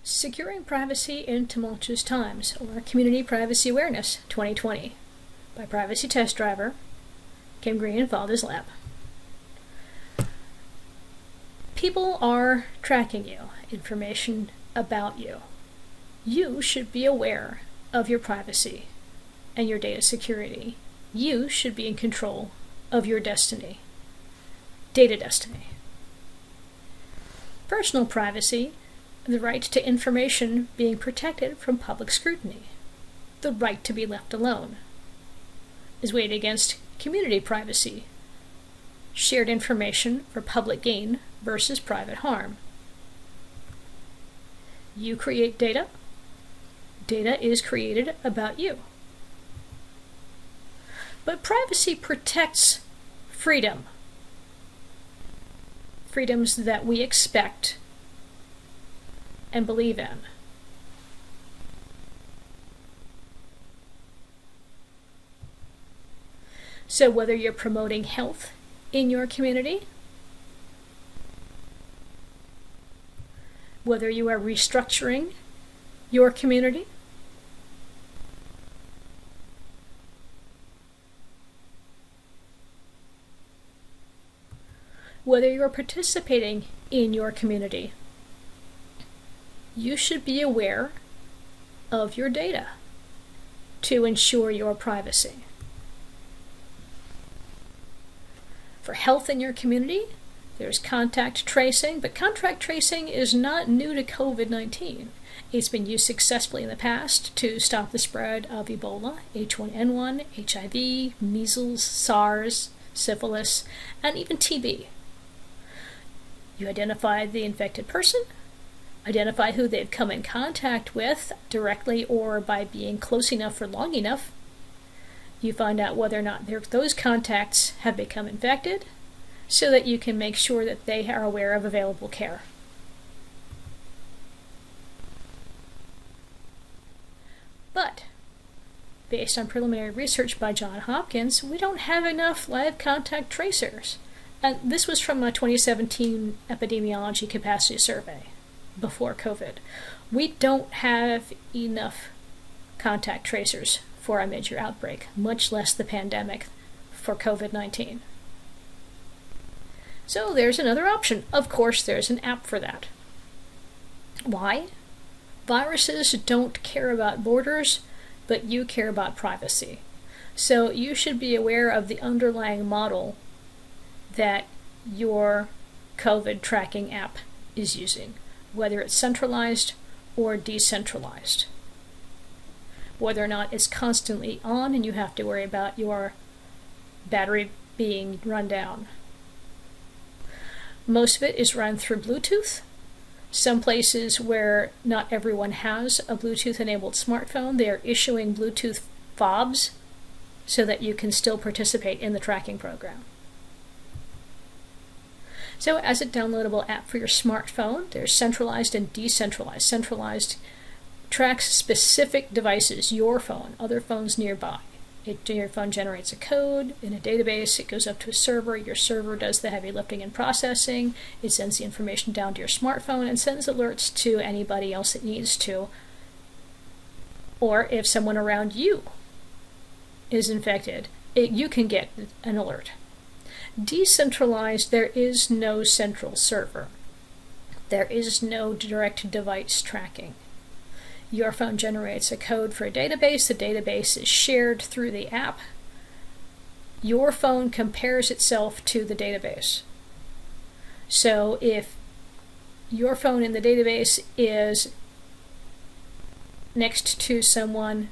Securing Privacy in Tumultuous Times, or Community Privacy Awareness 2020, by Privacy Test Driver, Kim Green and Valdez Lab. People are tracking you, information about you. You should be aware of your privacy and your data security. You should be in control of your destiny, data destiny. Personal privacy, the right to information being protected from public scrutiny, the right to be left alone, is weighed against community privacy, shared information for public gain versus private harm. You create data. Data is created about you. But privacy protects freedom. Freedoms that we expect and believe in. So whether you're promoting health in your community, whether you are restructuring your community, whether you're participating in your community, you should be aware of your data to ensure your privacy. For health in your community, there's contact tracing, but contact tracing is not new to COVID-19. It's been used successfully in the past to stop the spread of Ebola, H1N1, HIV, measles, SARS, syphilis, and even TB. You identify the infected person, identify who they've come in contact with directly or by being close enough for long enough. You find out whether or not those contacts have become infected so that you can make sure that they are aware of available care. But, based on preliminary research by Johns Hopkins, we don't have enough live contact tracers. And this was from a 2017 epidemiology capacity survey before COVID. We don't have enough contact tracers for a major outbreak, much less the pandemic for COVID-19. So there's another option. Of course, there's an app for that. Why? Viruses don't care about borders, but you care about privacy. So you should be aware of the underlying model that your COVID tracking app is using, whether it's centralized or decentralized. Whether or not it's constantly on and you have to worry about your battery being run down. Most of it is run through Bluetooth. Some places where not everyone has a Bluetooth-enabled smartphone, they are issuing Bluetooth fobs so that you can still participate in the tracking program. So as a downloadable app for your smartphone, there's centralized and decentralized. Centralized tracks specific devices, your phone, other phones nearby. Your phone generates a code in a database, it goes up to a server, your server does the heavy lifting and processing, it sends the information down to your smartphone and sends alerts to anybody else it needs to. Or if someone around you is infected, you can get an alert. Decentralized, there is no central server. There is no direct device tracking. Your phone generates a code for a database. The database is shared through the app. Your phone compares itself to the database. So if your phone in the database is next to someone,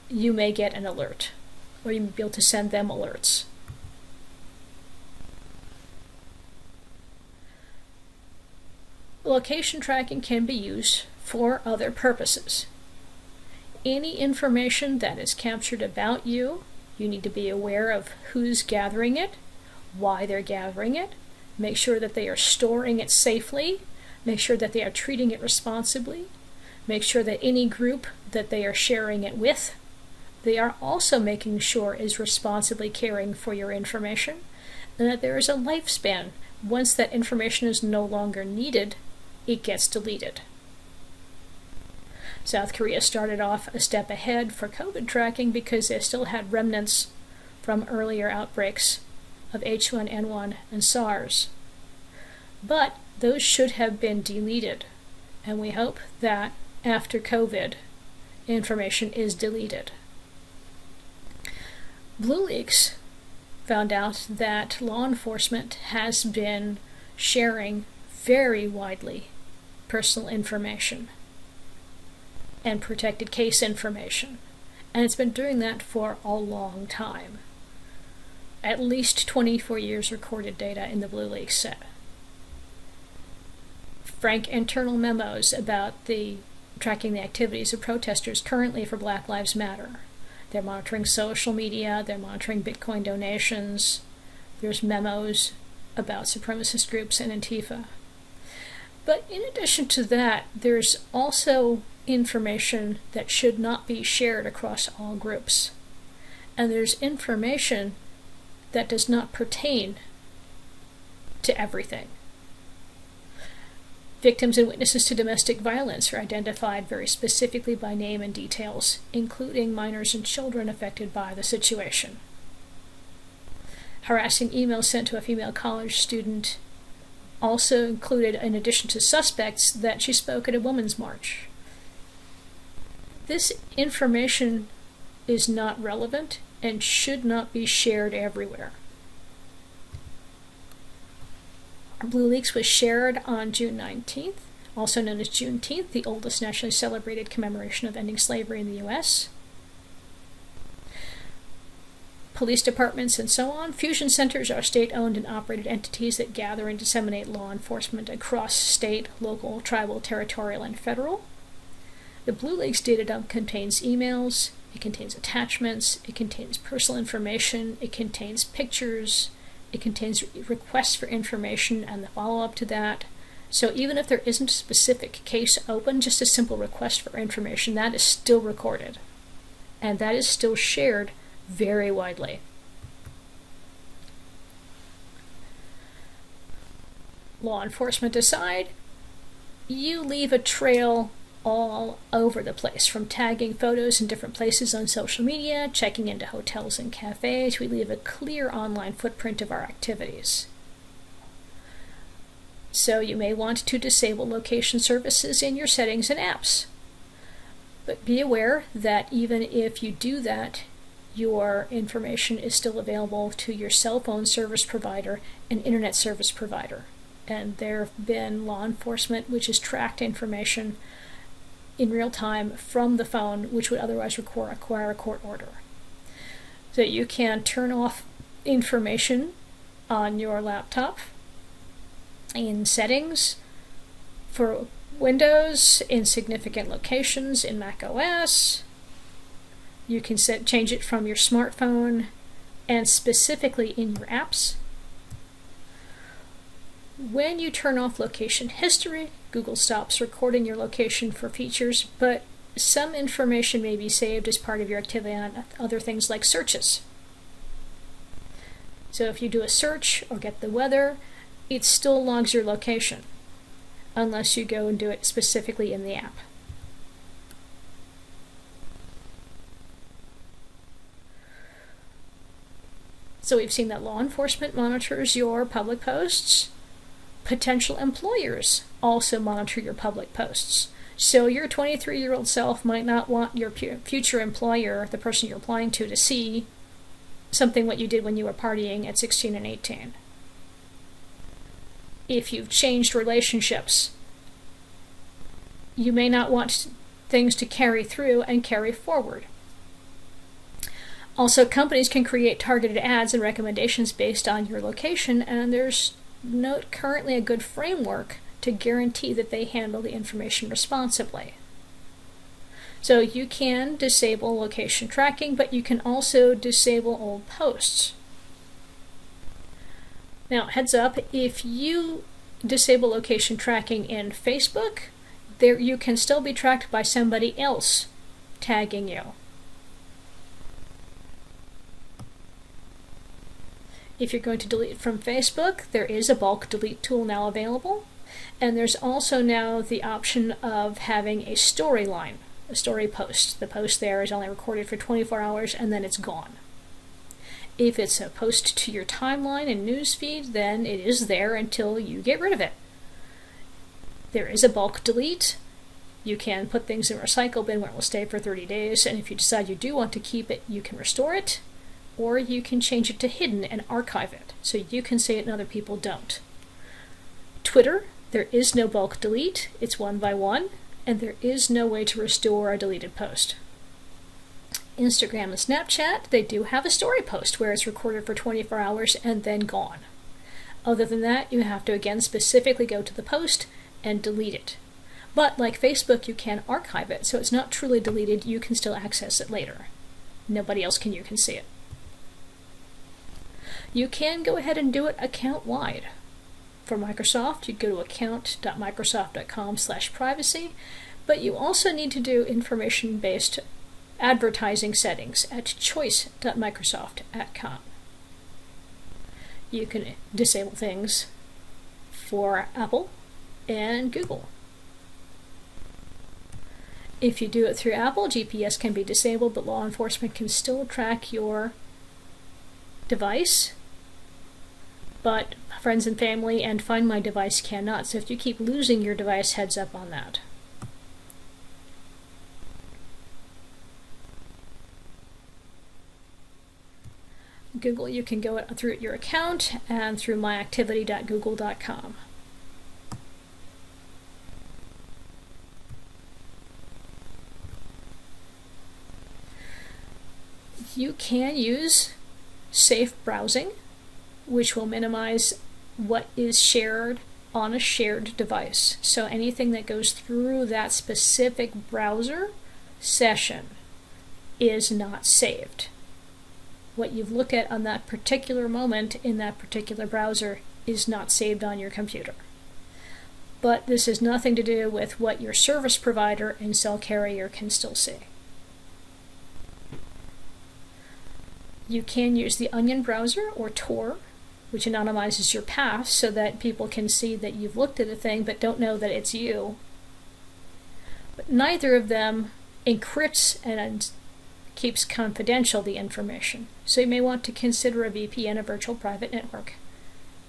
you may get an alert, or you may be able to send them alerts. Location tracking can be used for other purposes. Any information that is captured about you, you need to be aware of who's gathering it, why they're gathering it, make sure that they are storing it safely, make sure that they are treating it responsibly, make sure that any group that they are sharing it with, they are also making sure is responsibly caring for your information, and that there is a lifespan. Once that information is no longer needed, it gets deleted. South Korea started off a step ahead for COVID tracking because they still had remnants from earlier outbreaks of H1N1 and SARS. But those should have been deleted, and we hope that after COVID, information is deleted. BlueLeaks found out that law enforcement has been sharing very widely personal information and protected case information, and it's been doing that for a long time. At least 24 years recorded data in the BlueLeaks set. Frank internal memos about tracking the activities of protesters currently for Black Lives Matter. They're monitoring social media, they're monitoring Bitcoin donations, there's memos about supremacist groups and Antifa. But in addition to that, there's also information that should not be shared across all groups. And there's information that does not pertain to everything. Victims and witnesses to domestic violence are identified very specifically by name and details, including minors and children affected by the situation. Harassing emails sent to a female college student also included, in addition to suspects, that she spoke at a women's march. This information is not relevant and should not be shared everywhere. BlueLeaks was shared on June 19th, also known as Juneteenth, the oldest nationally celebrated commemoration of ending slavery in the U.S. Police departments and so on. Fusion centers are state-owned and operated entities that gather and disseminate law enforcement across state, local, tribal, territorial, and federal. The BlueLeaks data dump contains emails, it contains attachments, it contains personal information, it contains pictures, it contains requests for information and the follow-up to that. So even if there isn't a specific case open, just a simple request for information, that is still recorded. And that is still shared very widely. Law enforcement aside, you leave a trail all over the place, from tagging photos in different places on social media, checking into hotels and cafes. We leave a clear online footprint of our activities. So you may want to disable location services in your settings and apps. But be aware that even if you do that, your information is still available to your cell phone service provider and internet service provider. And there have been law enforcement which has tracked information in real time from the phone, which would otherwise require a court order. So you can turn off information on your laptop in settings for Windows, in significant locations in Mac OS. You can change it from your smartphone and specifically in your apps. When you turn off location history, Google stops recording your location for features, but some information may be saved as part of your activity on other things like searches. So if you do a search or get the weather, it still logs your location, unless you go and do it specifically in the app. So we've seen that law enforcement monitors your public posts. Potential employers also monitor your public posts. So your 23-year-old self might not want your future employer, the person you're applying to see something what you did when you were partying at 16 and 18. If you've changed relationships, you may not want things to carry through and carry forward. Also, companies can create targeted ads and recommendations based on your location, and there's not currently a good framework to guarantee that they handle the information responsibly. So you can disable location tracking, but you can also disable old posts. Now, heads up, if you disable location tracking in Facebook, you can still be tracked by somebody else tagging you. If you're going to delete from Facebook, there is a bulk delete tool now available, and there's also now the option of having a storyline. a story post. The post there is only recorded for 24 hours and then it's gone. If it's a post to your timeline and newsfeed, then it is there until you get rid of it. There is a bulk delete. You can put things in a recycle bin where it will stay for 30 days, and if you decide you do want to keep it, you can restore it, or you can change it to hidden and archive it, so you can see it and other people don't. Twitter, there is no bulk delete, it's one by one, and there is no way to restore a deleted post. Instagram and Snapchat, they do have a story post where it's recorded for 24 hours and then gone. Other than that, you have to again specifically go to the post and delete it. But like Facebook, you can archive it, so it's not truly deleted, you can still access it later. Nobody else can, you can see it. You can go ahead and do it account-wide. For Microsoft, you go to account.microsoft.com/privacy, but you also need to do information-based advertising settings at choice.microsoft.com. You can disable things for Apple and Google. If you do it through Apple, GPS can be disabled, but law enforcement can still track your device, but friends and family and Find My Device cannot. So if you keep losing your device, heads up on that. Google, you can go through your account and through myactivity.google.com. You can use safe browsing, which will minimize what is shared on a shared device. So anything that goes through that specific browser session is not saved. What you've looked at on that particular moment in that particular browser is not saved on your computer. But this has nothing to do with what your service provider and cell carrier can still see. You can use the Onion browser or Tor, which anonymizes your path so that people can see that you've looked at a thing but don't know that it's you. But neither of them encrypts and keeps confidential the information. So you may want to consider a VPN, a virtual private network,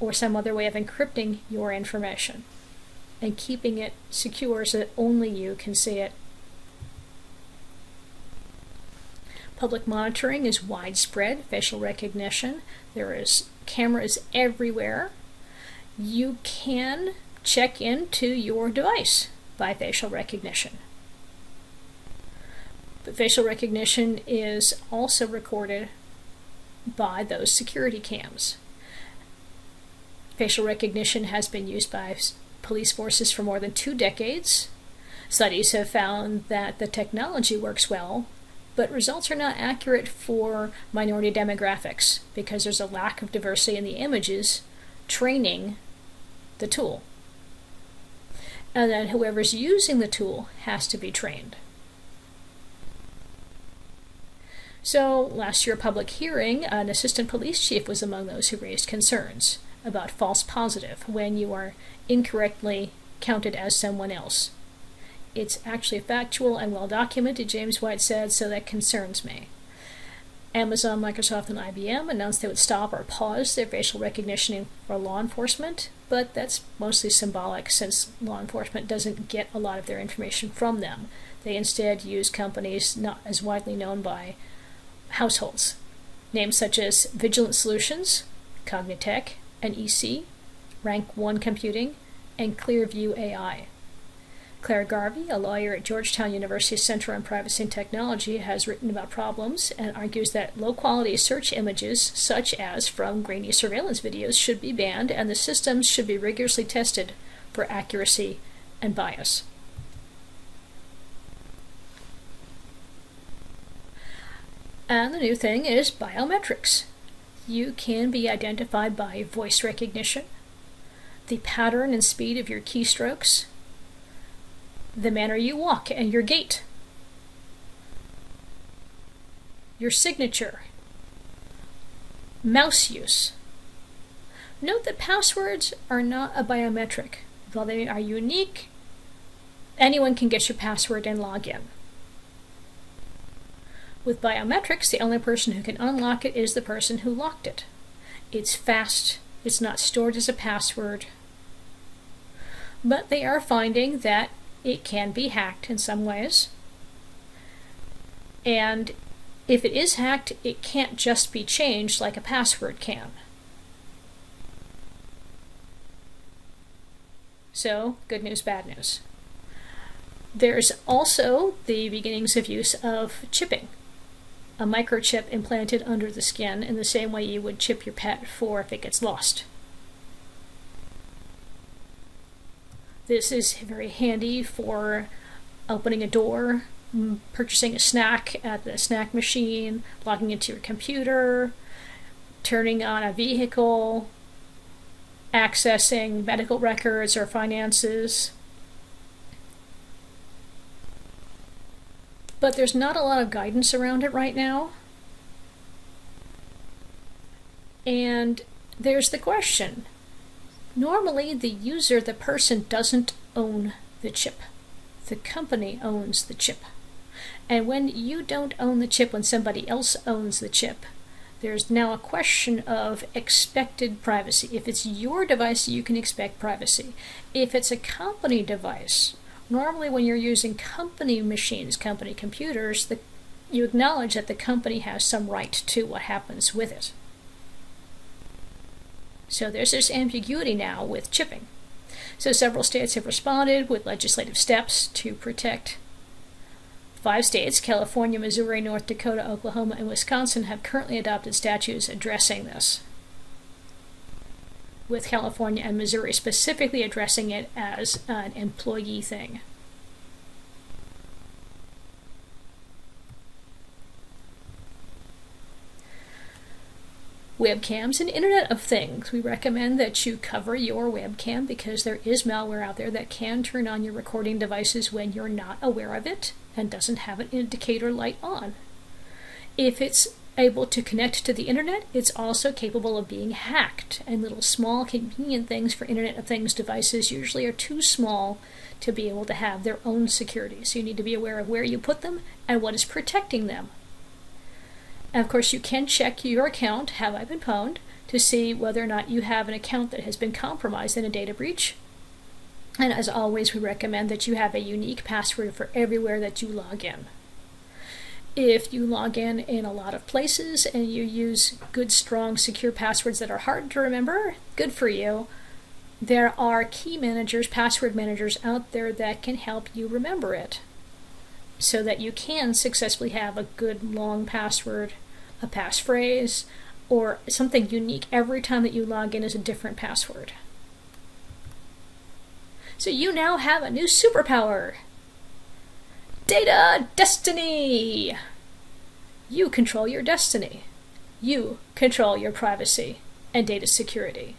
or some other way of encrypting your information and keeping it secure so that only you can see it. Public monitoring is widespread, facial recognition. There is cameras everywhere. You can check into your device by facial recognition. But facial recognition is also recorded by those security cams. Facial recognition has been used by police forces for more than 2 decades. Studies have found that the technology works well, but results are not accurate for minority demographics because there's a lack of diversity in the images training the tool. And then whoever's using the tool has to be trained. So last year, public hearing, an assistant police chief was among those who raised concerns about false positive when you are incorrectly counted as someone else. It's actually factual and well documented, James White said, so that concerns me. Amazon, Microsoft, and IBM announced they would stop or pause their facial recognition for law enforcement, but that's mostly symbolic since law enforcement doesn't get a lot of their information from them. They instead use companies not as widely known by households. Names such as Vigilant Solutions, Cognitech, NEC, Rank 1 Computing, and Clearview AI. Claire Garvey, a lawyer at Georgetown University's Center on Privacy and Technology, has written about problems and argues that low-quality search images, such as from grainy surveillance videos, should be banned, and the systems should be rigorously tested for accuracy and bias. And the new thing is biometrics. You can be identified by voice recognition, the pattern and speed of your keystrokes, the manner you walk and your gait, your signature, mouse use. Note that passwords are not a biometric. While they are unique, anyone can get your password and log in. With biometrics, the only person who can unlock it is the person who locked it. It's fast, it's not stored as a password. But they are finding that it can be hacked in some ways. And if it is hacked, it can't just be changed like a password can. So, good news, bad news. There's also the beginnings of use of chipping. A microchip implanted under the skin in the same way you would chip your pet for if it gets lost. This is very handy for opening a door, purchasing a snack at the snack machine, logging into your computer, turning on a vehicle, accessing medical records or finances. But there's not a lot of guidance around it right now. And there's the question. Normally, the user, the person, doesn't own the chip. The company owns the chip. And when you don't own the chip, when somebody else owns the chip, there's now a question of expected privacy. If it's your device, you can expect privacy. If it's a company device, normally when you're using company machines, company computers, you acknowledge that the company has some right to what happens with it. So there's this ambiguity now with chipping. So several states have responded with legislative steps to protect. 5 states, California, Missouri, North Dakota, Oklahoma, and Wisconsin, have currently adopted statutes addressing this, with California and Missouri specifically addressing it as an employee thing. Webcams and Internet of Things. We recommend that you cover your webcam because there is malware out there that can turn on your recording devices when you're not aware of it and doesn't have an indicator light on. If it's able to connect to the internet, it's also capable of being hacked, and little small convenient things for Internet of Things devices usually are too small to be able to have their own security. So you need to be aware of where you put them and what is protecting them. And of course, you can check your account, have I been pwned, to see whether or not you have an account that has been compromised in a data breach. And as always, we recommend that you have a unique password for everywhere that you log in. If you log in a lot of places and you use good, strong, secure passwords that are hard to remember, good for you. There are key managers, password managers out there that can help you remember it so that you can successfully have a good, long password, a passphrase, or something unique every time that you log in as a different password. So you now have a new superpower. Data destiny! You control your destiny. You control your privacy and data security.